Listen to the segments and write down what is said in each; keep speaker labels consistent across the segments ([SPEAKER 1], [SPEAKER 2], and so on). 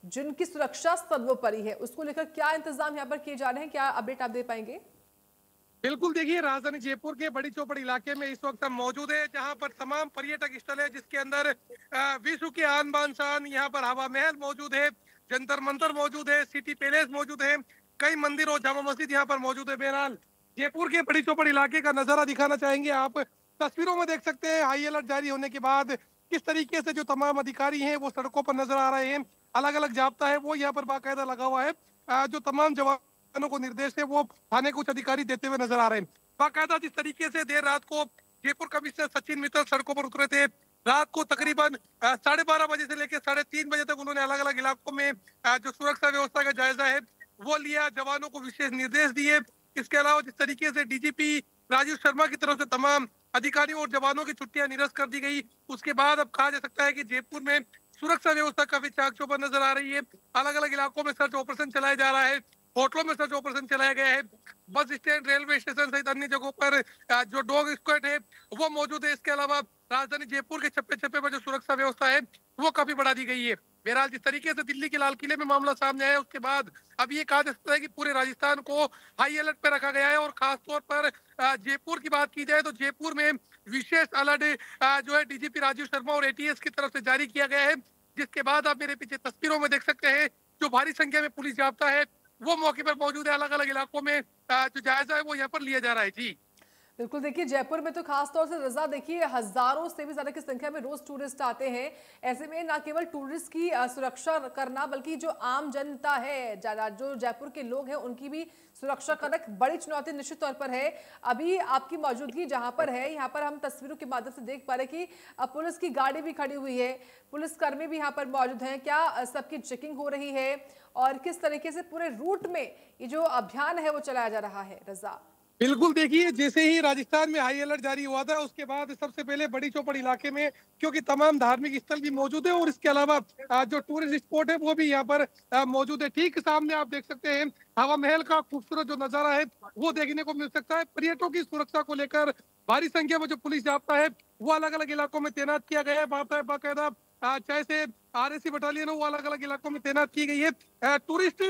[SPEAKER 1] जिनकी सुरक्षा सर्वोपरि है, उसको लेकर क्या इंतजाम यहाँ पर किए जा रहे हैं, क्या अपडेट आप दे पाएंगे?
[SPEAKER 2] बिल्कुल देखिए, राजधानी जयपुर के बड़ी चौपड़ इलाके में इस वक्त हम मौजूद है, जहां पर तमाम पर्यटक स्थल है, जिसके अंदर विश्व की आन बान शान यहाँ पर हवा महल मौजूद है, जंतर मंतर मौजूद है, सिटी पैलेस मौजूद है, कई मंदिर और जामा मस्जिद यहाँ पर मौजूद है। बहरहाल जयपुर के बड़ी चौपड़ इलाके का नजारा दिखाना चाहेंगे आप। तस्वीरों में देख सकते हैं हाई अलर्ट जारी होने के बाद किस तरीके से जो तमाम अधिकारी हैं वो सड़कों पर नजर आ रहे हैं। अलग अलग जाब्ता है वो यहाँ पर बाकायदा लगा हुआ है। जो तमाम जवान को निर्देश है वो थाने के उच्च अधिकारी देते हुए नजर आ रहे हैं। बाकायदा जिस तरीके से देर रात को जयपुर कमिश्नर सचिन मित्तल सड़कों पर उतरे थे, रात को तकरीबन 12:30 बजे से लेकर 3:30 बजे तक उन्होंने अलग अलग इलाकों में जो सुरक्षा व्यवस्था का जायजा है वो लिया, जवानों को विशेष निर्देश दिए। इसके अलावा जिस तरीके से डीजीपी राजीव शर्मा की तरफ से तमाम अधिकारियों और जवानों की छुट्टियां निरस्त कर दी गई, उसके बाद अब कहा जा सकता है कि जयपुर में सुरक्षा व्यवस्था काफी चाक चौबंद नजर आ रही है। अलग अलग इलाकों में सर्च ऑपरेशन चलाया जा रहा है, होटलों में सर्च ऑपरेशन चलाया गया है, बस स्टैंड, रेलवे स्टेशन सहित अन्य जगहों पर जो डॉग स्क्वाड है वो मौजूद है। इसके अलावा राजधानी जयपुर के चप्पे चप्पे पर जो सुरक्षा व्यवस्था है वो काफी बढ़ा दी गई है। बहरहाल जिस तरीके से दिल्ली के लाल किले में मामला सामने आया उसके बाद अब ये कहा जा सकता है कि पूरे राजस्थान को हाई अलर्ट पे रखा गया है। और खासतौर पर जयपुर की बात की जाए तो जयपुर में विशेष अलर्ट जो है डीजीपी राजीव शर्मा और एटीएस की तरफ से जारी किया गया है, जिसके बाद आप मेरे पीछे तस्वीरों में देख सकते हैं जो भारी संख्या में पुलिस जाब्ता है वो मौके पर मौजूद है। अलग अलग इलाकों में जो जायजा है वो यहाँ पर लिया जा रहा है। जी
[SPEAKER 1] बिल्कुल, देखिए जयपुर में तो खास तौर से रजा देखिए हजारों से भी ज्यादा की संख्या में रोज टूरिस्ट आते हैं। ऐसे में ना केवल टूरिस्ट की सुरक्षा करना बल्कि जो आम जनता है, जो जयपुर के लोग हैं, उनकी भी सुरक्षा करना एक बड़ी चुनौती निश्चित तौर पर है। अभी आपकी मौजूदगी जहां पर है, यहाँ पर हम तस्वीरों के माध्यम से देख पा रहे कि पुलिस की गाड़ी भी खड़ी हुई है, पुलिसकर्मी भी यहाँ पर मौजूद हैं। क्या सबकी चेकिंग हो रही है और किस तरीके से पूरे रूट में ये जो अभियान है वो चलाया जा रहा है? रजा।
[SPEAKER 2] बिल्कुल देखिए, जैसे ही राजस्थान में हाई अलर्ट जारी हुआ था उसके बाद सबसे पहले बड़ी चौपड़ इलाके में, क्योंकि तमाम धार्मिक स्थल भी मौजूद है और इसके अलावा जो टूरिस्ट स्पॉट है वो भी यहाँ पर मौजूद है। ठीक सामने आप देख सकते हैं हवा महल का खूबसूरत जो नजारा है वो देखने को मिल सकता है। पर्यटकों की सुरक्षा को लेकर भारी संख्या में जो पुलिस जाब्ता है वो अलग अलग इलाकों में तैनात किया गया है। बाकायदा चाहे से आरएसी बटालियन हो वो अलग अलग इलाकों में तैनात की गई है। टूरिस्ट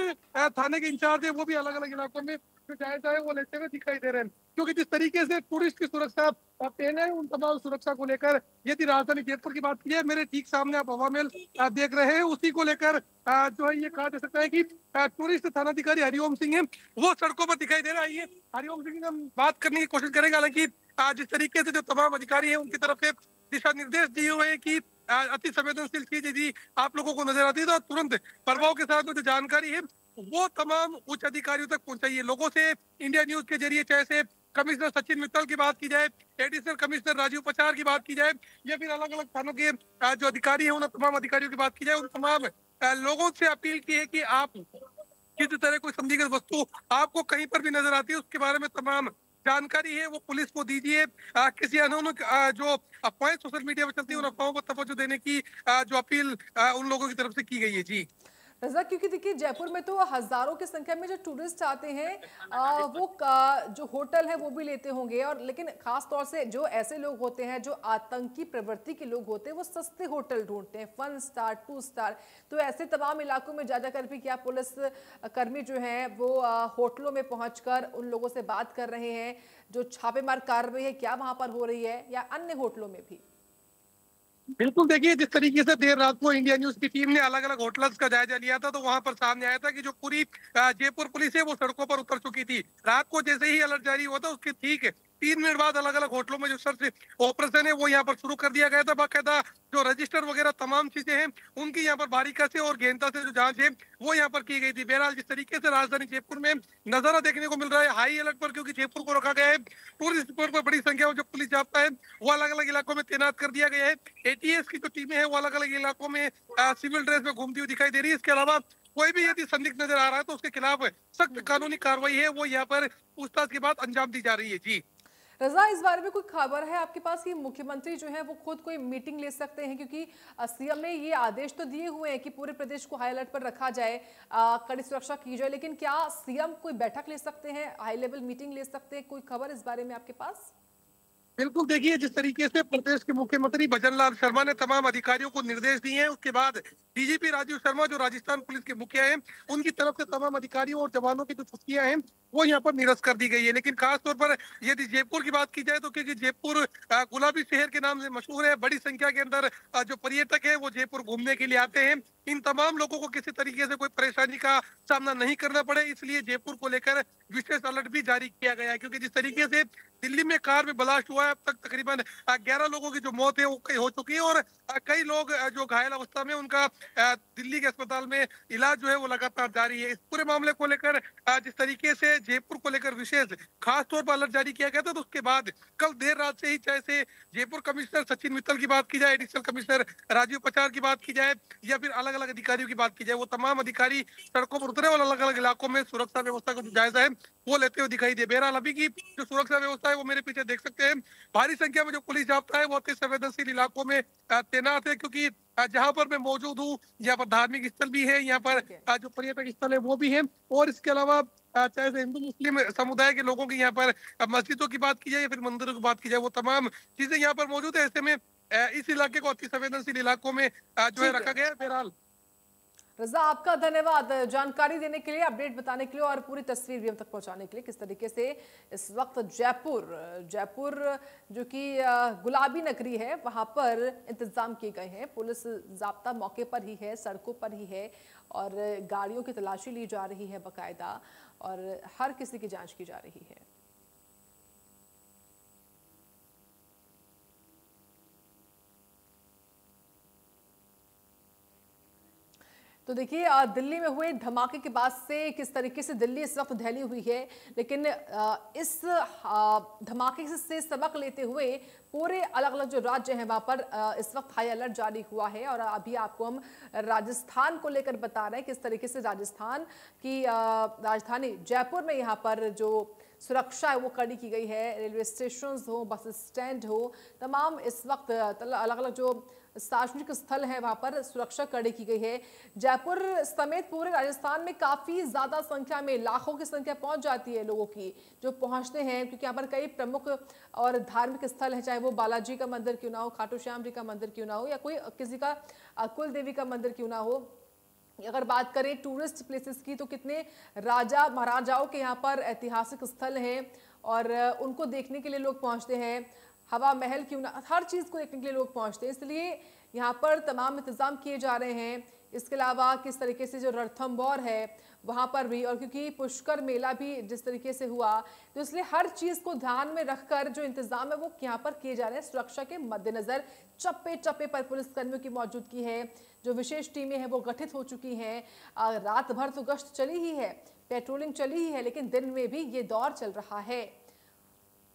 [SPEAKER 2] थाने के इंचार्ज है वो भी अलग अलग इलाकों में जो जायजा है वो लेते हुए दिखाई दे रहे हैं, क्योंकि जिस तरीके से टूरिस्ट की सुरक्षा पहले है उन तमाम सुरक्षा को लेकर यदि राजधानी जयपुर की बात की है, मेरे ठीक सामने आप हवा महल देख रहे हैं, उसी को लेकर जो है ये कहा जा सकता है कि टूरिस्ट थानाधिकारी हरिओम सिंह है वो सड़कों पर दिखाई दे रहा है। ये हरिओम सिंह हम बात करने की कोशिश करेंगे। हालांकि जिस तरीके से जो तमाम अधिकारी है उनकी तरफ से दिशा निर्देश दिए हुए हैं कि अति संवेदनशील चीज यदि आप लोगों को नजर आती है तो तुरंत प्रभाव के साथ जो जानकारी है वो तमाम उच्च अधिकारियों तक पहुंचाइए। लोगों से इंडिया न्यूज के जरिए चाहे से कमिश्नर सचिन मित्तल की बात की जाए, एडिशनल कमिश्नर राजीव पचार की बात की जाए, या फिर अलग अलग थानों के जो अधिकारी हैं उन तमाम अधिकारियों की बात की जाए, उन तमाम लोगों से अपील की है कि आप किसी तरह कोई संदिग्ध वस्तु आपको कहीं पर भी नजर आती है उसके बारे में तमाम जानकारी है वो पुलिस को दीजिए। किसी अनहोनी जो अफवाहें सोशल मीडिया पर चलती है उन अफवाहों को तवज्जो देने की जो अपील उन लोगों की तरफ से की गई है। जी
[SPEAKER 1] रज़ा, क्योंकि देखिए जयपुर में तो हजारों की संख्या में जो टूरिस्ट आते हैं वो जो होटल है वो भी लेते होंगे, और लेकिन खास तौर से जो ऐसे लोग होते हैं जो आतंकी प्रवृत्ति के लोग होते हैं वो सस्ते होटल ढूंढते हैं, 1 स्टार 2 स्टार। तो ऐसे तमाम इलाकों में जा कर भी क्या पुलिस कर्मी जो हैं वो होटलों में पहुंचकर उन लोगों से बात कर रहे हैं? जो छापेमार कार्रवाई है क्या वहां पर हो रही है, या अन्य होटलों में भी?
[SPEAKER 2] बिल्कुल देखिए, जिस तरीके से देर रात को इंडिया न्यूज की टीम ने अलग अलग होटल्स का जायजा लिया था तो वहां पर सामने आया था कि जो पूरी जयपुर पुलिस है वो सड़कों पर उतर चुकी थी। रात को जैसे ही अलर्ट जारी हुआ था उसके ठीक 3 मिनट बाद अलग अलग होटलों में जो सर्च ऑपरेशन है वो यहाँ पर शुरू कर दिया गया था। बाकायदा जो रजिस्टर वगैरह तमाम चीजें हैं उनकी यहाँ पर बारीकी से और गहनता से जो जांच है वो यहाँ पर की गई थी। बहरहाल जिस तरीके से राजधानी जयपुर में नजारा देखने को मिल रहा है हाई अलर्ट पर, क्योंकि जयपुर को रखा गया है टूरिस्ट स्पॉट पर बड़ी संख्या में जो पुलिस जाब्ता है वो अलग अलग इलाकों में तैनात कर दिया गया है। एटीएस की जो टीमें हैं वो अलग अलग इलाकों में सिविल ड्रेस में घूमती हुई दिखाई दे रही है। इसके अलावा कोई भी यदि संदिग्ध नजर आ रहा है तो उसके खिलाफ सख्त कानूनी कार्रवाई है वो यहाँ पर पूछताछ के बाद अंजाम दी जा रही है। जी
[SPEAKER 1] रजा, इस बारे में कोई खबर है आपके पास कि मुख्यमंत्री जो है वो खुद कोई मीटिंग ले सकते हैं? क्योंकि सीएम ने ये आदेश तो दिए हुए हैं कि पूरे प्रदेश को हाई अलर्ट पर रखा जाए, कड़ी सुरक्षा की जाए, लेकिन क्या सीएम कोई बैठक ले सकते हैं, हाई लेवल मीटिंग ले सकते हैं? कोई खबर इस बारे में आपके पास?
[SPEAKER 2] बिल्कुल देखिए, जिस तरीके से प्रदेश के मुख्यमंत्री भजनलाल शर्मा ने तमाम अधिकारियों को निर्देश दिए हैं, उसके बाद डीजीपी राजीव शर्मा जो राजस्थान पुलिस के मुखिया हैं, उनकी तरफ से तमाम अधिकारियों और जवानों की जो छुट्टियां हैं वो यहाँ पर निरस्त कर दी गई है। लेकिन खासतौर पर यदि जयपुर की बात की जाए तो क्योंकि जयपुर गुलाबी शहर के नाम से मशहूर है, बड़ी संख्या के अंदर जो पर्यटक है वो जयपुर घूमने के लिए आते हैं। इन तमाम लोगों को किसी तरीके से कोई परेशानी का सामना नहीं करना पड़े, इसलिए जयपुर को लेकर विशेष अलर्ट भी जारी किया गया है। क्योंकि जिस तरीके से दिल्ली में कार में ब्लास्ट हुआ है, अब तक तकरीबन 11 लोगों की जो मौत है वो हो चुकी है और कई लोग जो घायल अवस्था में उनका दिल्ली के अस्पताल में इलाज जो है वो लगातार जारी है। इस पूरे मामले को लेकर जिस तरीके से जयपुर को लेकर विशेष खास तौर पर अलर्ट जारी किया गया था, तो उसके बाद कल देर रात से ही चाहे से जयपुर कमिश्नर सचिन मित्तल की बात की जाए, एडिशनल कमिश्नर राजीव पचार की बात की जाए या फिर अलग अलग अधिकारियों की बात की जाए, वो तमाम अधिकारी सड़कों पर उतरे और अलग अलग इलाकों में सुरक्षा व्यवस्था का जो जायजा है वो लेते हुए दिखाई दे। बहरहाल अभी की जो सुरक्षा व्यवस्था है वो मेरे पीछे देख सकते हैं, भारी संख्या में जो पुलिस जाब्ता है वो अति संवेदनशील इलाकों में तैनात है। क्योंकि जहां पर मैं मौजूद हूँ यहाँ पर धार्मिक स्थल भी है, यहाँ पर जो पर्यटक स्थल है वो भी है और इसके अलावा चाहे से हिंदू मुस्लिम समुदाय के लोगों की यहाँ पर मस्जिदों की बात की जाए या फिर मंदिरों की बात की जाए, वो तमाम चीजें यहाँ पर मौजूद है। ऐसे में इस इलाके को अति संवेदनशील इलाकों में जो है रखा गया है। बहरहाल
[SPEAKER 1] रजा, आपका धन्यवाद जानकारी देने के लिए, अपडेट बताने के लिए और पूरी तस्वीर भी हम तक पहुंचाने के लिए। किस तरीके से इस वक्त जयपुर जो कि गुलाबी नगरी है वहां पर इंतजाम किए गए हैं। पुलिस जाब्ता मौके पर ही है, सड़कों पर ही है और गाड़ियों की तलाशी ली जा रही है बाकायदा और हर किसी की जांच की जा रही है। तो देखिए, दिल्ली में हुए धमाके के बाद से किस तरीके से दिल्ली इस वक्त दहली हुई है, लेकिन इस धमाके से सबक लेते हुए पूरे अलग अलग जो राज्य हैं वहां पर इस वक्त हाई अलर्ट जारी हुआ है। और अभी आपको हम राजस्थान को लेकर बता रहे हैं किस तरीके से राजस्थान की राजधानी जयपुर में यहाँ पर जो सुरक्षा है वो कड़ी की गई है। रेलवे स्टेशन हो, बस स्टैंड हो, तमाम इस वक्त अलग अलग जो सार्वजनिक स्थल है वहां पर सुरक्षा कड़ी की गई है। जयपुर समेत पूरे राजस्थान में काफी ज्यादा संख्या में, लाखों की संख्या पहुंच जाती है लोगों की जो पहुंचते हैं, क्योंकि यहाँ पर कई प्रमुख और धार्मिक स्थल है, चाहे वो बालाजी का मंदिर क्यों ना हो, खाटू श्याम जी का मंदिर क्यों ना हो या कोई किसी का कुल देवी का मंदिर क्यों ना हो। अगर बात करें टूरिस्ट प्लेसेस की तो कितने राजा महाराजाओं के यहाँ पर ऐतिहासिक स्थल हैं और उनको देखने के लिए लोग पहुंचते हैं। हवा महल क्यों ना, हर चीज़ को देखने के लिए लोग पहुंचते हैं, इसलिए यहाँ पर तमाम इंतजाम किए जा रहे हैं। इसके अलावा किस तरीके से जो रणथंभौर है वहाँ पर भी, और क्योंकि पुष्कर मेला भी जिस तरीके से हुआ तो इसलिए हर चीज़ को ध्यान में रखकर जो इंतजाम है वो यहाँ पर किए जा रहे हैं। सुरक्षा के मद्देनजर चप्पे चप्पे पर पुलिसकर्मियों की मौजूदगी है, जो विशेष टीमें हैं वो गठित हो चुकी हैं। रात भर तो गश्त चली ही है, पेट्रोलिंग चली ही है, लेकिन दिन में भी ये दौर चल रहा है।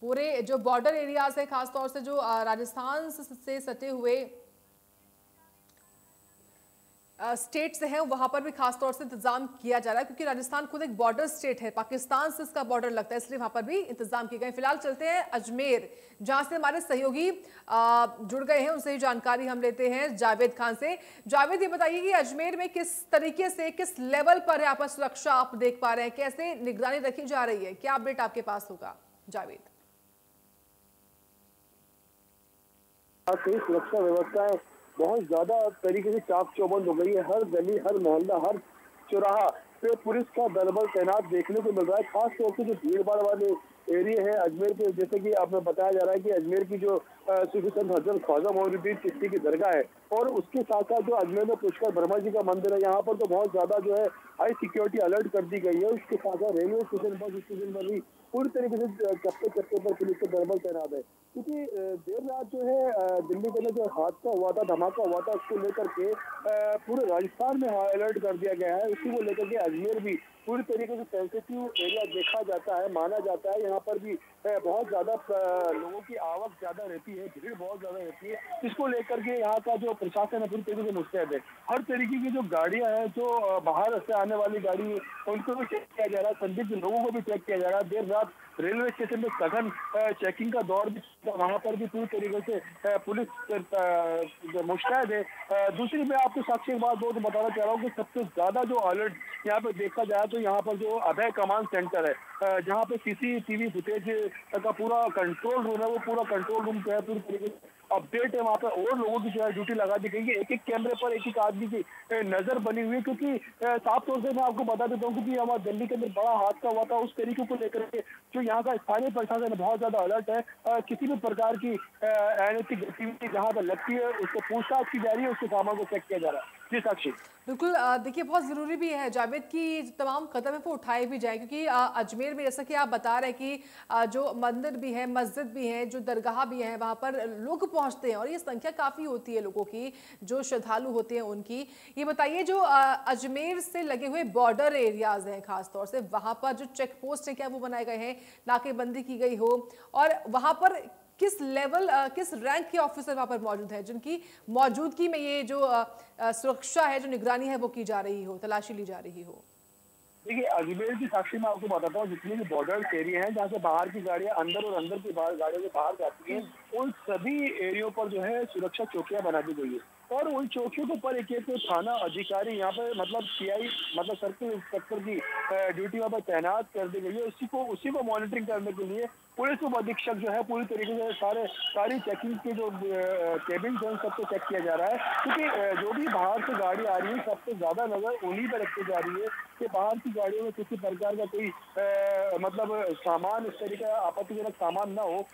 [SPEAKER 1] पूरे जो बॉर्डर एरियाज है, खासतौर से जो राजस्थान से सटे हुए स्टेट्स हैं वहां पर भी खासतौर से इंतजाम किया जा रहा है, क्योंकि राजस्थान खुद एक बॉर्डर स्टेट है, पाकिस्तान से इसका बॉर्डर लगता है, इसलिए वहां पर भी इंतजाम किए गए। फिलहाल चलते हैं अजमेर, जहां से हमारे सहयोगी जुड़ गए हैं, उनसे ही जानकारी हम लेते हैं जावेद खान से। जावेद, ये बताइए कि अजमेर में किस तरीके से, किस लेवल पर है आपका सुरक्षा आप देख पा रहे हैं, कैसे निगरानी रखी जा रही है, क्या अपडेट आपके पास होगा जावेद?
[SPEAKER 3] सुरक्षा व्यवस्थाएं बहुत ज्यादा तरीके से चाक चौबंद हो गई है। हर गली, हर मोहल्ला, हर चौराहा पे पुलिस का दलबल तैनात देखने को मिल रहा है। खास तौर से जो भीड़ भाड़ वाले एरिया है अजमेर के, जैसे कि आपने बताया जा रहा है कि अजमेर की जो सूफी संत हजरत ख्वाजा मोइनुद्दीन चिश्ती की दरगाह है और उसके साथ साथ जो अजमेर में पुष्कर वर्मा जी का मंदिर है, यहाँ पर तो बहुत ज्यादा जो है हाई सिक्योरिटी अलर्ट कर दी गई है। उसके साथ साथ रेलवे स्टेशन, बस स्टेशन पर भी पूरी तरीके से चप्पे चप्पे पर पुलिस का दलबल तैनात है। क्योंकि देर रात जो है दिल्ली के जो हादसा हुआ था, धमाका हुआ था, उसको लेकर के पूरे राजस्थान में अलर्ट कर दिया गया है। उसी को लेकर के अजमेर भी पूरी तरीके से सेंसिटिव एरिया देखा जाता है, माना जाता है। यहाँ पर भी बहुत ज्यादा लोगों की आवक ज्यादा रहती है, भीड़ बहुत ज्यादा रहती है। इसको लेकर के यहाँ का जो प्रशासन है पूरी तरीके से मुस्तैद है। हर तरीके की जो गाड़ियां हैं, जो बाहर से आने वाली गाड़ी है, उनको भी चेक किया जा रहा है, संदिग्ध लोगों को भी चेक किया जा रहा है। देर रात रेलवे स्टेशन में सघन चेकिंग का दौर भी, वहां पर भी पूरी तरीके से पुलिस मुस्तैद है। दूसरी मैं आपको साक्षी बात दो तो बताना चाह रहा हूँ कि सबसे ज्यादा जो अलर्ट यहाँ पे देखा जाए तो यहाँ पर जो अभय कमांड सेंटर है, जहाँ पे सीसीटीवी फुटेज का पूरा कंट्रोल रूम है, वो पूरा कंट्रोल रूम जो है पूरी तरीके से अपडेट है। वहाँ पर और लोगों की जो है ड्यूटी लगा दी गई है, एक एक कैमरे पर एक एक आदमी की नजर बनी हुई है। क्योंकि साफ तौर से मैं आपको बता देता हूँ क्योंकि हमारे दिल्ली के अंदर बड़ा हादसा हुआ था, उस तरीके को लेकर के जो यहाँ का स्थानीय प्रशासन बहुत ज्यादा अलर्ट है। किसी भी प्रकार की अनैतिक गतिविधि जहाँ पर लगती है उसको पूछताछ की जा रही है, उसके सामान को चेक किया जा रहा है। जी साक्षी।
[SPEAKER 1] बिल्कुल, देखिए बहुत ज़रूरी भी है जावेद कि तमाम कदम है वो उठाए भी जाए, क्योंकि अजमेर में जैसा कि आप बता रहे हैं कि जो मंदिर भी है, मस्जिद भी है, जो दरगाह भी है, वहाँ पर लोग पहुँचते हैं और ये संख्या काफ़ी होती है लोगों की, जो श्रद्धालु होते हैं उनकी। ये बताइए जो अजमेर से लगे हुए बॉर्डर एरियाज़ हैं खासतौर से, वहाँ पर जो चेक पोस्ट है क्या वो बनाए गए हैं, नाकेबंदी की गई हो, और वहाँ पर किस लेवल किस रैंक के ऑफिसर वहां पर मौजूद हैं जिनकी मौजूदगी में ये जो सुरक्षा है, जो निगरानी है वो की जा रही हो, तलाशी ली जा रही हो?
[SPEAKER 3] देखिए अजमेर की साक्षी मैं आपको बताता हूँ, जितनी भी बॉर्डर एरिया हैं जहाँ से बाहर की गाड़ियाँ अंदर और अंदर की गाड़ियों से बाहर जाती हैं, उन सभी एरियो पर जो है सुरक्षा चौकियां बना दी गई है। और उन चौकियों के ऊपर एक थाना अधिकारी यहाँ पे मतलब सीआई मतलब सर्किल इंस्पेक्टर की ड्यूटी वहाँ पर तैनात कर दी गई है। उसी को मॉनिटरिंग करने के लिए पुलिस उप अधीक्षक जो है पूरी तरीके से सारी चेकिंग के जो केबिन है सबको चेक किया जा रहा है। क्योंकि जो भी बाहर से गाड़ी आ रही है सबसे ज्यादा नजर उन्हीं पर रखी जा रही है कि बाहर की गाड़ियों में किसी प्रकार का कोई मतलब सामान इस तरीके का आपत्तिजनक सामान ना हो।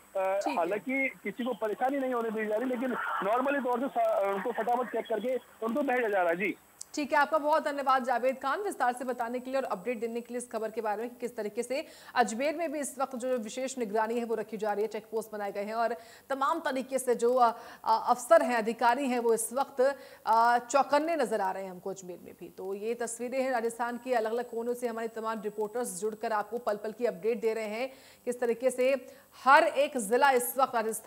[SPEAKER 3] हालांकि किसी को परेशानी नहीं होने दी जा रही, लेकिन नॉर्मली तौर से उनको फटाफट चेक करके उनको भेजा जा रहा है। जी
[SPEAKER 1] ठीक है, आपका बहुत धन्यवाद जावेद खान विस्तार से बताने के लिए और अपडेट देने के लिए इस खबर के बारे में कि किस तरीके से अजमेर में भी इस वक्त जो विशेष निगरानी है वो रखी जा रही है, चेक पोस्ट बनाए गए हैं और तमाम तरीके से जो अफसर हैं, अधिकारी हैं, वो इस वक्त चौकन्ने नजर आ रहे हैं हमको अजमेर में भी। तो ये तस्वीरें हैं राजस्थान के अलग अलग कोनों से, हमारे तमाम रिपोर्टर्स जुड़कर आपको पल पल की अपडेट दे रहे हैं किस तरीके से हर एक जिला इस वक्त राजस्थान